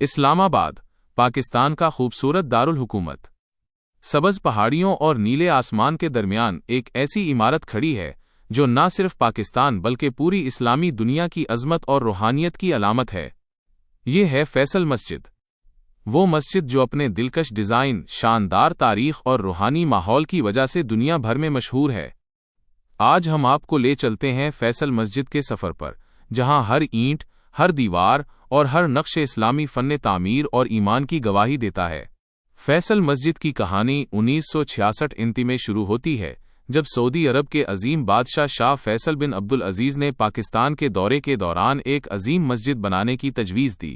اسلام آباد، پاکستان کا خوبصورت دارالحکومت۔ سبز پہاڑیوں اور نیلے آسمان کے درمیان ایک ایسی عمارت کھڑی ہے جو نہ صرف پاکستان بلکہ پوری اسلامی دنیا کی عظمت اور روحانیت کی علامت ہے۔ یہ ہے فیصل مسجد، وہ مسجد جو اپنے دلکش ڈیزائن، شاندار تاریخ اور روحانی ماحول کی وجہ سے دنیا بھر میں مشہور ہے۔ آج ہم آپ کو لے چلتے ہیں فیصل مسجد کے سفر پر، جہاں ہر اینٹ، ہر دیوار اور ہر نقش اسلامی فن تعمیر اور ایمان کی گواہی دیتا ہے۔ فیصل مسجد کی کہانی 1966 میں شروع ہوتی ہے، جب سعودی عرب کے عظیم بادشاہ شاہ فیصل بن عبدالعزیز نے پاکستان کے دورے کے دوران ایک عظیم مسجد بنانے کی تجویز دی۔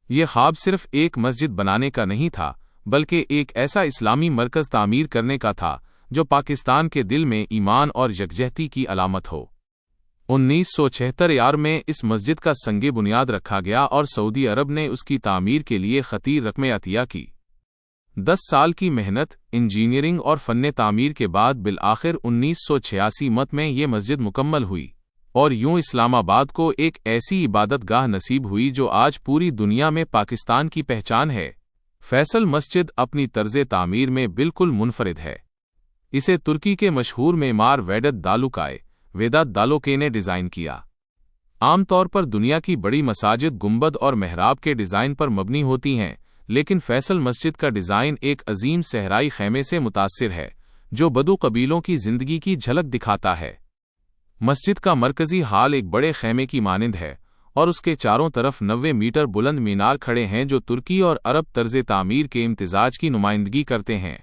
یہ خواب صرف ایک مسجد بنانے کا نہیں تھا، بلکہ ایک ایسا اسلامی مرکز تعمیر کرنے کا تھا جو پاکستان کے دل میں ایمان اور یکجہتی کی علامت ہو۔ 1976 میں اس مسجد کا سنگ بنیاد رکھا گیا اور سعودی عرب نے اس کی تعمیر کے لیے خطیر رقمیں عطیہ کی۔ 10 سال کی محنت، انجینئرنگ اور فن تعمیر کے بعد بالآخر 1986 میں یہ مسجد مکمل ہوئی، اور یوں اسلام آباد کو ایک ایسی عبادت گاہ نصیب ہوئی جو آج پوری دنیا میں پاکستان کی پہچان ہے۔ فیصل مسجد اپنی طرز تعمیر میں بالکل منفرد ہے۔ اسے ترکی کے مشہور معمار ویدت دالوکے نے ڈیزائن کیا۔ عام طور پر دنیا کی بڑی مساجد گنبد اور محراب کے ڈیزائن پر مبنی ہوتی ہیں، لیکن فیصل مسجد کا ڈیزائن ایک عظیم صحرائی خیمے سے متاثر ہے، جو بدو قبیلوں کی زندگی کی جھلک دکھاتا ہے۔ مسجد کا مرکزی ہال ایک بڑے خیمے کی مانند ہے، اور اس کے چاروں طرف 90 میٹر بلند مینار کھڑے ہیں جو ترکی اور عرب طرز تعمیر کے امتزاج کی نمائندگی کرتے ہیں۔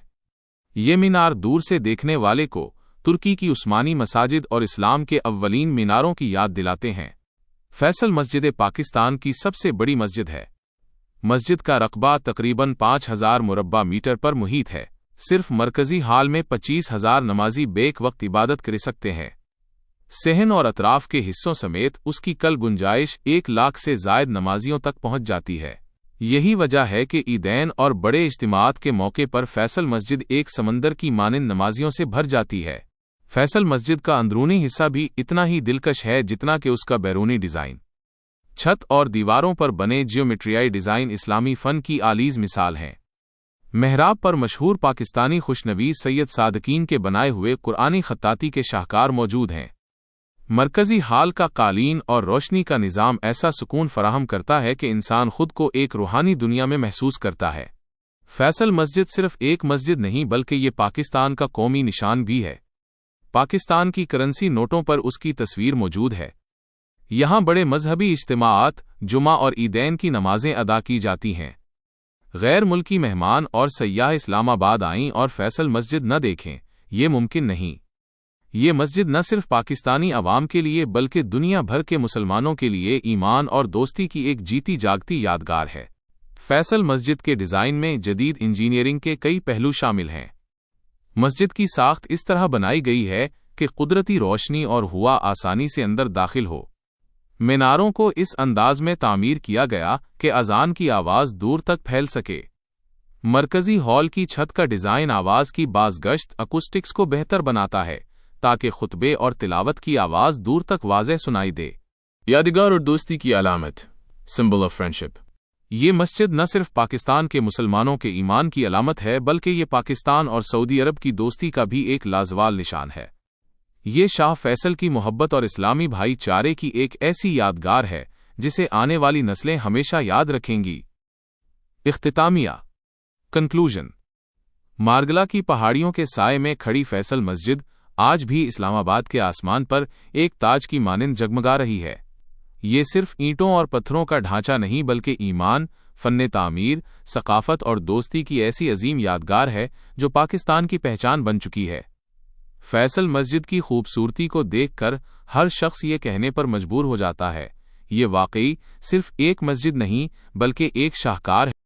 یہ مینار دور سے دیکھنے والے کو ترکی کی عثمانی مساجد اور اسلام کے اولین میناروں کی یاد دلاتے ہیں۔ فیصل مسجد پاکستان کی سب سے بڑی مسجد ہے۔ مسجد کا رقبہ تقریباً 5000 مربع میٹر پر محیط ہے۔ صرف مرکزی ہال میں 25,000 نمازی بیک وقت عبادت کر سکتے ہیں۔ صحن اور اطراف کے حصوں سمیت اس کی کل گنجائش 1 لاکھ سے زائد نمازیوں تک پہنچ جاتی ہے۔ یہی وجہ ہے کہ عیدین اور بڑے اجتماعات کے موقع پر فیصل مسجد ایک سمندر کی مانند نمازیوں سے بھر جاتی ہے۔ فیصل مسجد کا اندرونی حصہ بھی اتنا ہی دلکش ہے جتنا کہ اس کا بیرونی ڈیزائن۔ چھت اور دیواروں پر بنے جیومیٹریائی ڈیزائن اسلامی فن کی عالیز مثال ہیں۔ محراب پر مشہور پاکستانی خوشنویس سید صادقین کے بنائے ہوئے قرآنی خطاطی کے شاہکار موجود ہیں۔ مرکزی ہال کا قالین اور روشنی کا نظام ایسا سکون فراہم کرتا ہے کہ انسان خود کو ایک روحانی دنیا میں محسوس کرتا ہے۔ فیصل مسجد صرف ایک مسجد نہیں بلکہ یہ پاکستان کا قومی نشان بھی ہے۔ پاکستان کی کرنسی نوٹوں پر اس کی تصویر موجود ہے۔ یہاں بڑے مذہبی اجتماعات، جمعہ اور عیدین کی نمازیں ادا کی جاتی ہیں۔ غیر ملکی مہمان اور سیاح اسلام آباد آئیں اور فیصل مسجد نہ دیکھیں، یہ ممکن نہیں۔ یہ مسجد نہ صرف پاکستانی عوام کے لیے بلکہ دنیا بھر کے مسلمانوں کے لیے ایمان اور دوستی کی ایک جیتی جاگتی یادگار ہے۔ فیصل مسجد کے ڈیزائن میں جدید انجینئرنگ کے کئی پہلو شامل ہیں۔ مسجد کی ساخت اس طرح بنائی گئی ہے کہ قدرتی روشنی اور ہوا آسانی سے اندر داخل ہو۔ میناروں کو اس انداز میں تعمیر کیا گیا کہ اذان کی آواز دور تک پھیل سکے۔ مرکزی ہال کی چھت کا ڈیزائن آواز کی بازگشت اکوسٹکس کو بہتر بناتا ہے تاکہ خطبے اور تلاوت کی آواز دور تک واضح سنائی دے۔ یادگار اور دوستی کی علامت، سمبل آف فرینڈشپ۔ یہ مسجد نہ صرف پاکستان کے مسلمانوں کے ایمان کی علامت ہے بلکہ یہ پاکستان اور سعودی عرب کی دوستی کا بھی ایک لازوال نشان ہے۔ یہ شاہ فیصل کی محبت اور اسلامی بھائی چارے کی ایک ایسی یادگار ہے جسے آنے والی نسلیں ہمیشہ یاد رکھیں گی۔ اختتامیہ، کنکلوژن۔ مارگلا کی پہاڑیوں کے سائے میں کھڑی فیصل مسجد آج بھی اسلام آباد کے آسمان پر ایک تاج کی مانند جگمگا رہی ہے۔ یہ صرف اینٹوں اور پتھروں کا ڈھانچہ نہیں بلکہ ایمان، فن تعمیر، ثقافت اور دوستی کی ایسی عظیم یادگار ہے جو پاکستان کی پہچان بن چکی ہے۔ فیصل مسجد کی خوبصورتی کو دیکھ کر ہر شخص یہ کہنے پر مجبور ہو جاتا ہے، یہ واقعی صرف ایک مسجد نہیں بلکہ ایک شاہکار ہے۔